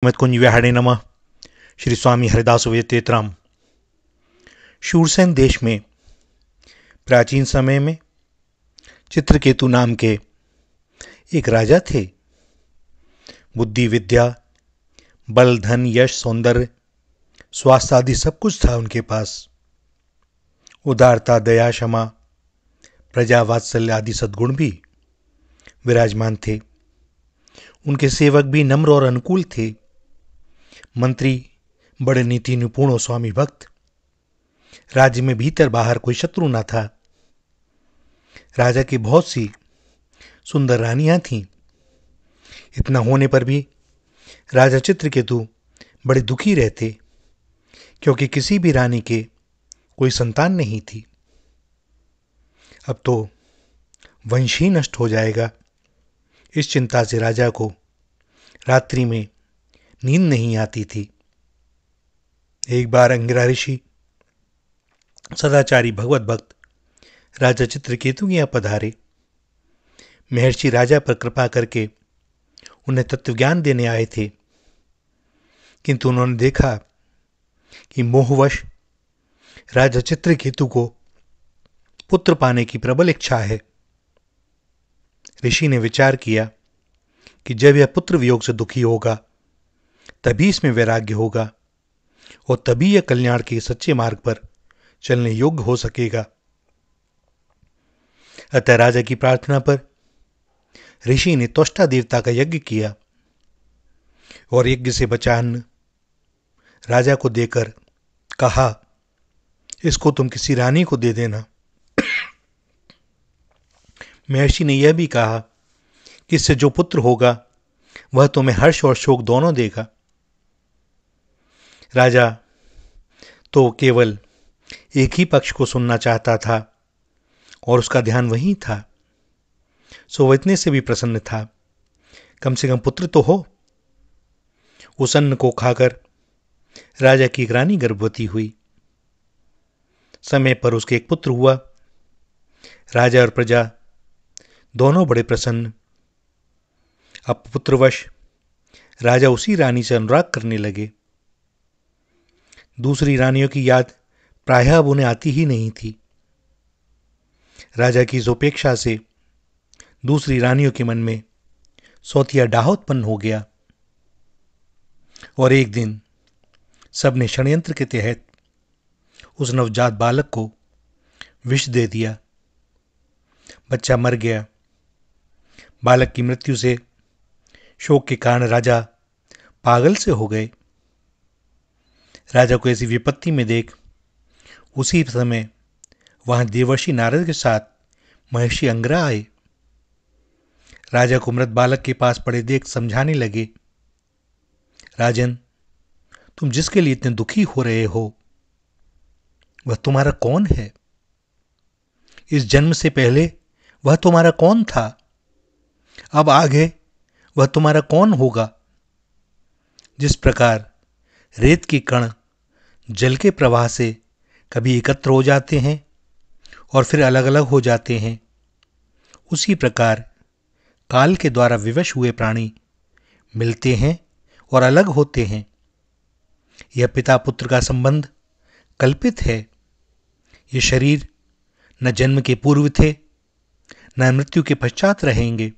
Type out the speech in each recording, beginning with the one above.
कुंज विहारे नमः। श्री स्वामी हरिदास वेतेतराम। शूरसेन देश में प्राचीन समय में चित्रकेतु नाम के एक राजा थे। बुद्धि, विद्या, बल, धन, यश, सौंदर्य, स्वास्थ्य आदि सब कुछ था उनके पास। उदारता, दया, क्षमा, प्रजा वात्सल्य आदि सद्गुण भी विराजमान थे। उनके सेवक भी नम्र और अनुकूल थे। मंत्री बड़े नीति निपुण और स्वामी भक्त। राज्य में भीतर बाहर कोई शत्रु न था। राजा की बहुत सी सुंदर रानियां थीं। इतना होने पर भी राजा चित्रकेतु बड़े दुखी रहते, क्योंकि किसी भी रानी के कोई संतान नहीं थी। अब तो वंश ही नष्ट हो जाएगा। इस चिंता से राजा को रात्रि में नींद नहीं आती थी। एक बार अंगिरा ऋषि, सदाचारी भगवत भक्त, राजा चित्रकेतु के यहाँ पधारे। महर्षि राजा पर कृपा करके उन्हें तत्वज्ञान देने आए थे, किंतु उन्होंने देखा कि मोहवश राजा चित्रकेतु को पुत्र पाने की प्रबल इच्छा है। ऋषि ने विचार किया कि जब यह पुत्र वियोग से दुखी होगा तभी इसमें वैराग्य होगा और तभी यह कल्याण के सच्चे मार्ग पर चलने योग्य हो सकेगा। अतः राजा की प्रार्थना पर ऋषि ने त्वष्टा देवता का यज्ञ किया और यज्ञ से बचा अन्न राजा को देकर कहा, इसको तुम किसी रानी को दे देना। महर्षि ने यह भी कहा कि इससे जो पुत्र होगा वह तुम्हें हर्ष और शोक दोनों देगा। राजा तो केवल एक ही पक्ष को सुनना चाहता था और उसका ध्यान वहीं था, सो वह इतने से भी प्रसन्न था, कम से कम पुत्र तो हो। उस अन्न को खाकर राजा की एक रानी गर्भवती हुई। समय पर उसके एक पुत्र हुआ। राजा और प्रजा दोनों बड़े प्रसन्न। अब पुत्रवश राजा उसी रानी से अनुराग करने लगे। दूसरी रानियों की याद प्रायः अब उन्हें आती ही नहीं थी। राजा की इस उपेक्षा से दूसरी रानियों के मन में सौतिया डाह उत्पन्न हो गया और एक दिन सबने षड्यंत्र के तहत उस नवजात बालक को विष दे दिया। बच्चा मर गया। बालक की मृत्यु से शोक के कारण राजा पागल से हो गए। राजा को ऐसी विपत्ति में देख उसी समय वहां देवर्षि नारद के साथ महर्षि अंगिरा आए। राजा को मृत बालक के पास पड़े देख समझाने लगे, राजन, तुम जिसके लिए इतने दुखी हो रहे हो वह तुम्हारा कौन है? इस जन्म से पहले वह तुम्हारा कौन था? अब आगे वह तुम्हारा कौन होगा? जिस प्रकार रेत के कण जल के प्रवाह से कभी एकत्र हो जाते हैं और फिर अलग अलग हो जाते हैं, उसी प्रकार काल के द्वारा विवश हुए प्राणी मिलते हैं और अलग होते हैं। यह पिता पुत्र का संबंध कल्पित है। ये शरीर न जन्म के पूर्व थे न मृत्यु के पश्चात रहेंगे,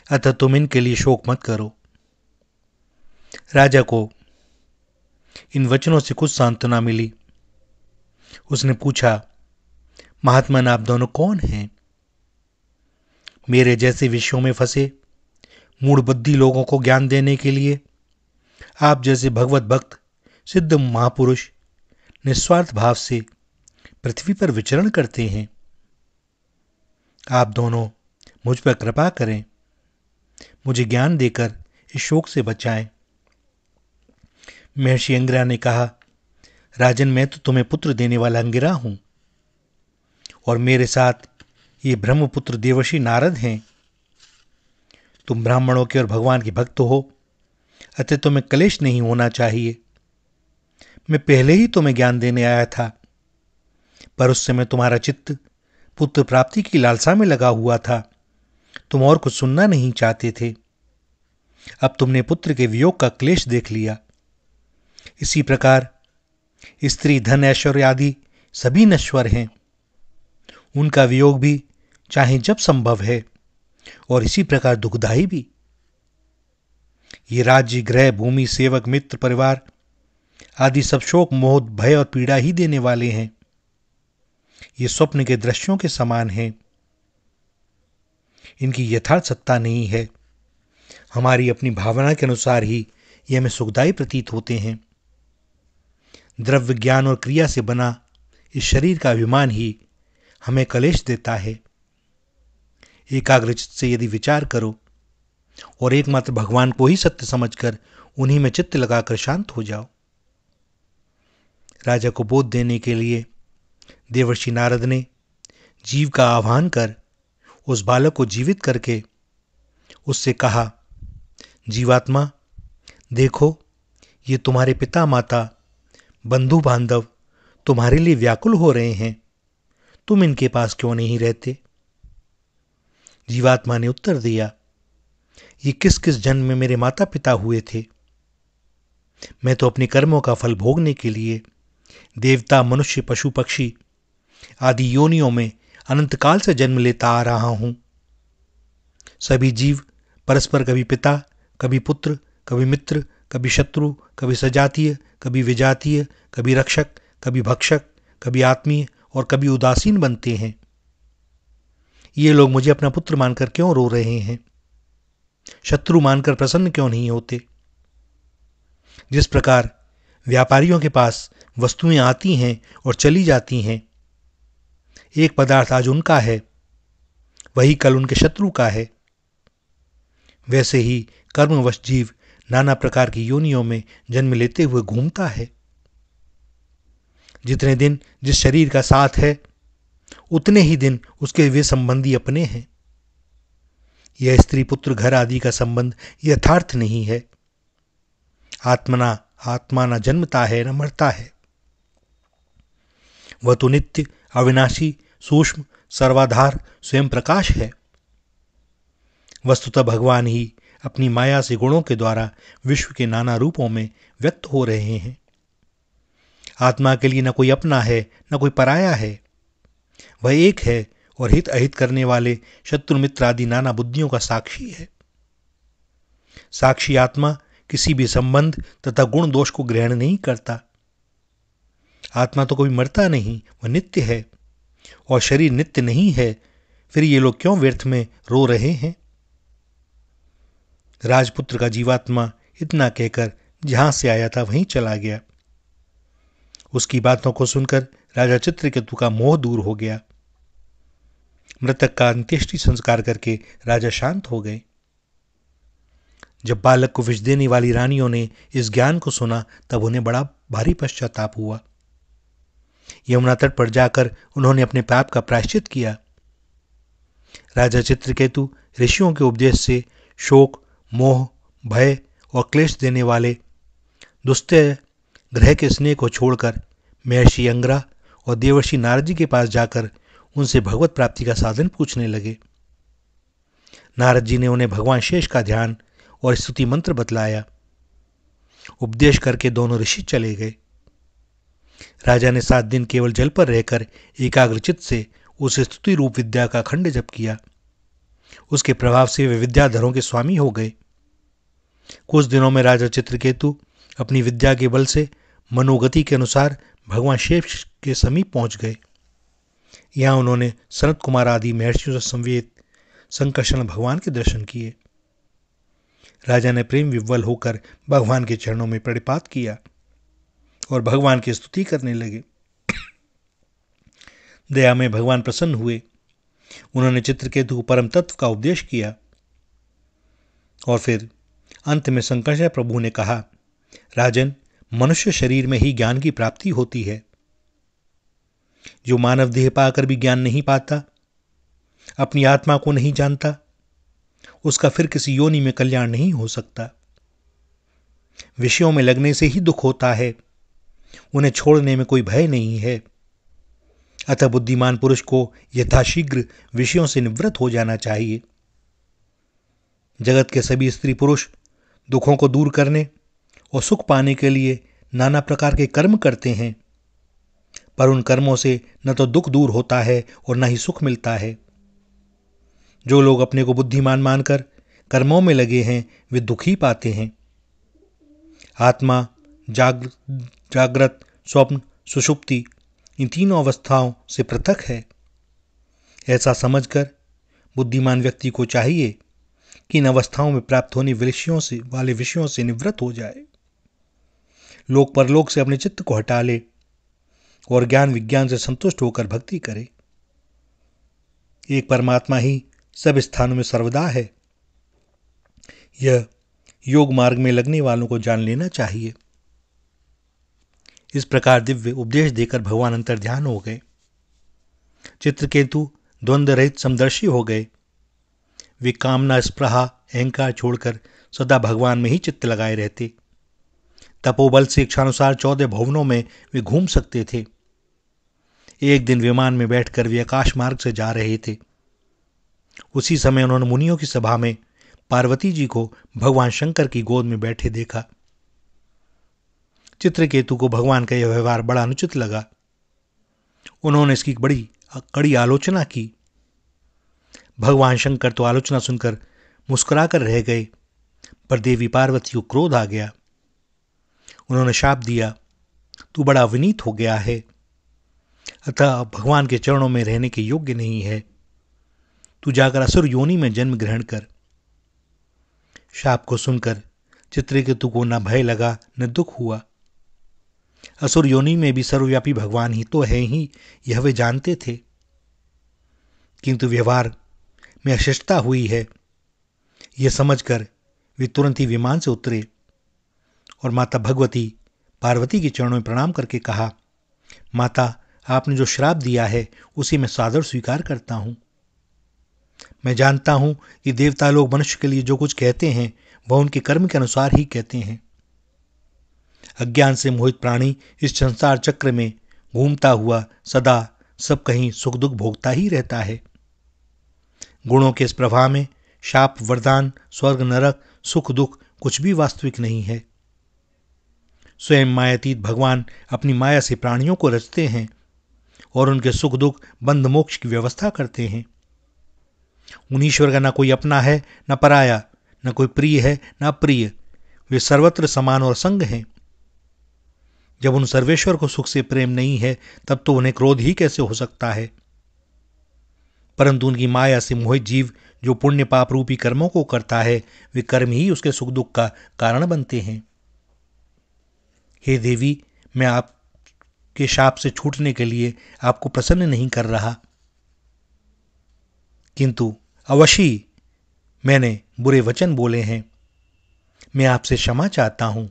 अतः तुम इनके लिए शोक मत करो। राजा को इन वचनों से कुछ सांत्वना मिली। उसने पूछा, महात्मन, आप दोनों कौन हैं? मेरे जैसे विषयों में फंसे मूढ़ बुद्धि लोगों को ज्ञान देने के लिए आप जैसे भगवत भक्त सिद्ध महापुरुष निस्वार्थ भाव से पृथ्वी पर विचरण करते हैं। आप दोनों मुझ पर कृपा करें, मुझे ज्ञान देकर इस शोक से बचाएं। महर्षि अंगिरा ने कहा, राजन, मैं तो तुम्हें पुत्र देने वाला अंगिरा हूं और मेरे साथ ये ब्रह्मपुत्र देवर्षि नारद हैं। तुम ब्राह्मणों के और भगवान के भक्त हो, अतः तुम्हें क्लेश नहीं होना चाहिए। मैं पहले ही तुम्हें ज्ञान देने आया था, पर उस समय तुम्हारा चित्त पुत्र प्राप्ति की लालसा में लगा हुआ था। तुम और कुछ सुनना नहीं चाहते थे। अब तुमने पुत्र के वियोग का क्लेश देख लिया। इसी प्रकार स्त्री, धन, ऐश्वर्य आदि सभी नश्वर हैं। उनका वियोग भी चाहे जब संभव है, और इसी प्रकार दुखदायी भी। ये राज्य, गृह, भूमि, सेवक, मित्र, परिवार आदि सब शोक, मोह, भय और पीड़ा ही देने वाले हैं। ये स्वप्न के दृश्यों के समान हैं। इनकी यथार्थ सत्ता नहीं है। हमारी अपनी भावना के अनुसार ही ये हमें सुखदायी प्रतीत होते हैं। द्रव्य, ज्ञान और क्रिया से बना इस शरीर का अभिमान ही हमें कलेश देता है। एकाग्रचित्त से यदि विचार करो और एकमात्र भगवान को ही सत्य समझकर उन्हीं में चित्त लगाकर शांत हो जाओ। राजा को बोध देने के लिए देवर्षि नारद ने जीव का आह्वान कर उस बालक को जीवित करके उससे कहा, जीवात्मा, देखो, ये तुम्हारे पिता, माता, बंधु बांधव तुम्हारे लिए व्याकुल हो रहे हैं। तुम इनके पास क्यों नहीं रहते? जीवात्मा ने उत्तर दिया, ये किस किस जन्म में मेरे माता पिता हुए थे। मैं तो अपने कर्मों का फल भोगने के लिए देवता, मनुष्य, पशु, पक्षी आदि योनियों में अनंत काल से जन्म लेता आ रहा हूं। सभी जीव परस्पर कभी पिता, कभी पुत्र, कभी मित्र, कभी शत्रु, कभी सजातीय, कभी विजातीय, कभी रक्षक, कभी भक्षक, कभी आत्मीय और कभी उदासीन बनते हैं। ये लोग मुझे अपना पुत्र मानकर क्यों रो रहे हैं? शत्रु मानकर प्रसन्न क्यों नहीं होते? जिस प्रकार व्यापारियों के पास वस्तुएं आती हैं और चली जाती हैं, एक पदार्थ आज उनका है, वही कल उनके शत्रु का है, वैसे ही कर्मवश जीव नाना प्रकार की योनियों में जन्म लेते हुए घूमता है। जितने दिन जिस शरीर का साथ है, उतने ही दिन उसके वे संबंधी अपने हैं। यह स्त्री, पुत्र, घर आदि का संबंध यथार्थ नहीं है। आत्मा न जन्मता है न मरता है। वह तो नित्य, अविनाशी, सूक्ष्म, सर्वाधार, स्वयं प्रकाश है। वस्तुतः भगवान ही अपनी माया से गुणों के द्वारा विश्व के नाना रूपों में व्यक्त हो रहे हैं। आत्मा के लिए न कोई अपना है न कोई पराया है। वह एक है और हित अहित करने वाले शत्रु, मित्र आदि नाना बुद्धियों का साक्षी है। साक्षी आत्मा किसी भी संबंध तथा गुण दोष को ग्रहण नहीं करता। आत्मा तो कभी मरता नहीं, वह नित्य है, और शरीर नित्य नहीं है। फिर ये लोग क्यों व्यर्थ में रो रहे हैं? राजपुत्र का जीवात्मा इतना कहकर जहां से आया था वहीं चला गया। उसकी बातों को सुनकर राजा चित्रकेतु का मोह दूर हो गया। मृतक का अंत्येष्टि संस्कार करके राजा शांत हो गए। जब बालक को विष देने वाली रानियों ने इस ज्ञान को सुना, तब उन्हें बड़ा भारी पश्चाताप हुआ। यमुना तट पर जाकर उन्होंने अपने पाप का प्रायश्चित किया। राजा चित्रकेतु ऋषियों के उपदेश से शोक, मोह, भय और क्लेश देने वाले दुस्त्य ग्रह के स्नेह को छोड़कर महर्षि अंगिरा और देवर्षि नारद जी के पास जाकर उनसे भगवत प्राप्ति का साधन पूछने लगे। नारद जी ने उन्हें भगवान शेष का ध्यान और स्तुति मंत्र बतलाया। उपदेश करके दोनों ऋषि चले गए। राजा ने 7 दिन केवल जल पर रहकर एकाग्रचित्त से उस स्तुति रूप विद्या का खंड जप किया। उसके प्रभाव से वे विद्याधरों के स्वामी हो गए। कुछ दिनों में राजा चित्रकेतु अपनी विद्या के बल से मनोगति के अनुसार भगवान शेष के समीप पहुंच गए। यहां उन्होंने सनत कुमार आदि महर्षियों से संवेद संकर्षण भगवान के दर्शन किए। राजा ने प्रेम विह्वल होकर भगवान के चरणों में प्रणिपात किया और भगवान की स्तुति करने लगे। दया में भगवान प्रसन्न हुए। उन्होंने चित्रकेतु को परम तत्व का उपदेश किया और फिर अंत में संकर्षण प्रभु ने कहा, राजन, मनुष्य शरीर में ही ज्ञान की प्राप्ति होती है। जो मानव देह पाकर भी ज्ञान नहीं पाता, अपनी आत्मा को नहीं जानता, उसका फिर किसी योनि में कल्याण नहीं हो सकता। विषयों में लगने से ही दुख होता है, उन्हें छोड़ने में कोई भय नहीं है। अतः बुद्धिमान पुरुष को यथाशीघ्र विषयों से निवृत्त हो जाना चाहिए। जगत के सभी स्त्री पुरुष दुखों को दूर करने और सुख पाने के लिए नाना प्रकार के कर्म करते हैं, पर उन कर्मों से न तो दुख दूर होता है और न ही सुख मिलता है। जो लोग अपने को बुद्धिमान मानकर कर्मों में लगे हैं वे दुख ही पाते हैं। आत्मा जागृत, स्वप्न, सुषुप्ति इन तीनों अवस्थाओं से पृथक है। ऐसा समझकर बुद्धिमान व्यक्ति को चाहिए कि इन अवस्थाओं में प्राप्त होने वाले विषयों से निवृत्त हो जाए, लोक परलोक से अपने चित्त को हटा ले और ज्ञान विज्ञान से संतुष्ट होकर भक्ति करे। एक परमात्मा ही सब स्थानों में सर्वदा है, यह योग मार्ग में लगने वालों को जान लेना चाहिए। इस प्रकार दिव्य उपदेश देकर भगवान अंतर्ध्यान हो गए। चित्रकेतु द्वंद्व रहित समदर्शी हो गए। वे कामना, स्पृहा, अहंकार छोड़कर सदा भगवान में ही चित्त लगाए रहते। तपोबल से इच्छानुसार 14 भुवनों में वे घूम सकते थे। एक दिन विमान में बैठकर वे आकाश मार्ग से जा रहे थे। उसी समय उन्होंने मुनियों की सभा में पार्वती जी को भगवान शंकर की गोद में बैठे देखा। चित्रकेतु को भगवान का यह व्यवहार बड़ा अनुचित लगा। उन्होंने इसकी बड़ी कड़ी आलोचना की। भगवान शंकर तो आलोचना सुनकर मुस्कुराकर रह गए, पर देवी पार्वती को क्रोध आ गया। उन्होंने शाप दिया, तू बड़ा विनीत हो गया है, अतः भगवान के चरणों में रहने के योग्य नहीं है। तू जाकर असुर योनि में जन्म ग्रहण कर। शाप को सुनकर चित्रकेतु को न भय लगा न दुख हुआ। असुर योनि में भी सर्वव्यापी भगवान ही तो है ही, यह वे जानते थे। किंतु व्यवहार में अशिष्टता हुई है, यह समझकर वे तुरंत ही विमान से उतरे और माता भगवती पार्वती के चरणों में प्रणाम करके कहा, माता, आपने जो श्राप दिया है उसे मैं सादर स्वीकार करता हूं। मैं जानता हूं कि देवता लोग मनुष्य के लिए जो कुछ कहते हैं वह उनके कर्म के अनुसार ही कहते हैं। अज्ञान से मोहित प्राणी इस संसार चक्र में घूमता हुआ सदा सब कहीं सुख दुख भोगता ही रहता है। गुणों के इस प्रवाह में शाप, वरदान, स्वर्ग, नरक, सुख दुख कुछ भी वास्तविक नहीं है। स्वयं मायातीत भगवान अपनी माया से प्राणियों को रचते हैं और उनके सुख दुख, बंध मोक्ष की व्यवस्था करते हैं। उन ईश्वर का न कोई अपना है न पराया, न कोई प्रिय है न अप्रिय, वे सर्वत्र समान और संग हैं। जब उन सर्वेश्वर को सुख से प्रेम नहीं है तब तो उन्हें क्रोध ही कैसे हो सकता है। परंतु उनकी माया से मोहित जीव जो पुण्य पाप रूपी कर्मों को करता है, वे कर्म ही उसके सुख दुख का कारण बनते हैं। हे देवी, मैं आपके शाप से छूटने के लिए आपको प्रसन्न नहीं कर रहा, किंतु अवश्य मैंने बुरे वचन बोले हैं। मैं आपसे क्षमा चाहता हूं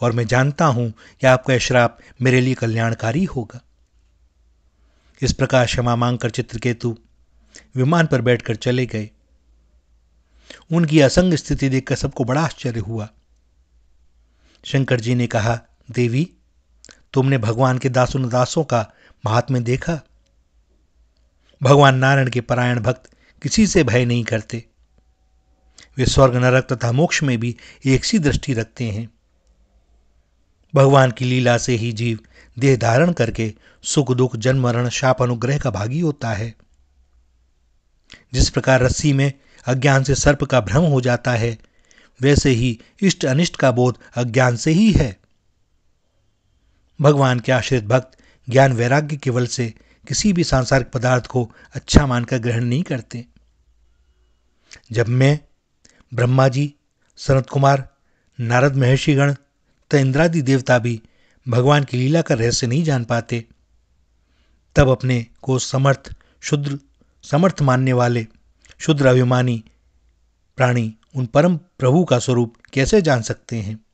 और मैं जानता हूं कि आपका श्राप मेरे लिए कल्याणकारी होगा। इस प्रकार क्षमा मांगकर चित्रकेतु विमान पर बैठकर चले गए। उनकी असंग स्थिति देखकर सबको बड़ा आश्चर्य हुआ। शंकर जी ने कहा, देवी, तुमने भगवान के दासों का महात्म्य देखा। भगवान नारायण के परायण भक्त किसी से भय नहीं करते। वे स्वर्ग, नरक तथा मोक्ष में भी एक सी दृष्टि रखते हैं। भगवान की लीला से ही जीव देह धारण करके सुख दुख, जन्म मरण, शाप, अनुग्रह का भागी होता है। जिस प्रकार रस्सी में अज्ञान से सर्प का भ्रम हो जाता है, वैसे ही इष्ट अनिष्ट का बोध अज्ञान से ही है। भगवान के आश्रित भक्त ज्ञान वैराग्य के बल से किसी भी सांसारिक पदार्थ को अच्छा मानकर ग्रहण नहीं करते। जब मैं, ब्रह्मा जी, सनत कुमार, नारद महर्षिगण तथा इंद्रादि देवता भी भगवान की लीला का रहस्य नहीं जान पाते, तब अपने को समर्थ मानने वाले शुद्र अभिमानी प्राणी उन परम प्रभु का स्वरूप कैसे जान सकते हैं।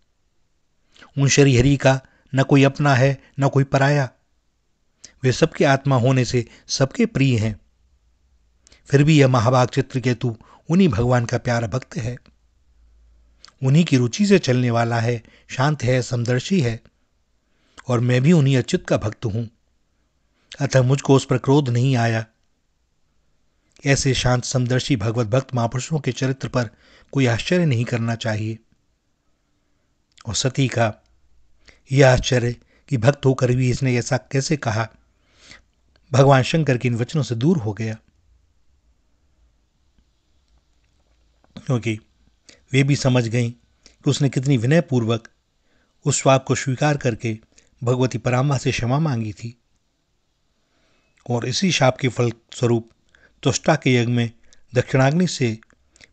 उन श्रीहरि का न कोई अपना है न कोई पराया। वे सबके आत्मा होने से सबके प्रिय हैं। फिर भी यह महाभाग चित्रकेतु उन्हीं भगवान का प्यारा भक्त है, उन्हीं की रुचि से चलने वाला है, शांत है, समदर्शी है, और मैं भी उन्हीं अच्युत का भक्त हूं, अतः मुझको उस पर क्रोध नहीं आया। ऐसे शांत समदर्शी भगवत भक्त महापुरुषों के चरित्र पर कोई आश्चर्य नहीं करना चाहिए। और सती का यह आश्चर्य कि भक्त होकर भी इसने ऐसा कैसे कहा, भगवान शंकर के इन वचनों से दूर हो गया, क्योंकि वे भी समझ गईं कि उसने कितनी विनयपूर्वक उस स्वाप को स्वीकार करके भगवती पराम्बा से क्षमा मांगी थी। और इसी शाप के फलस्वरूप त्वष्टा के यज्ञ में दक्षिणाग्नि से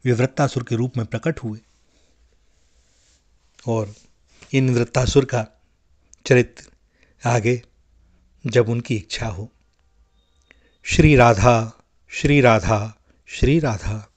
वे वृत्तासुर के रूप में प्रकट हुए। और इन वृत्तासुर का चरित्र आगे जब उनकी इच्छा हो। श्री राधा, श्री राधा, श्री राधा।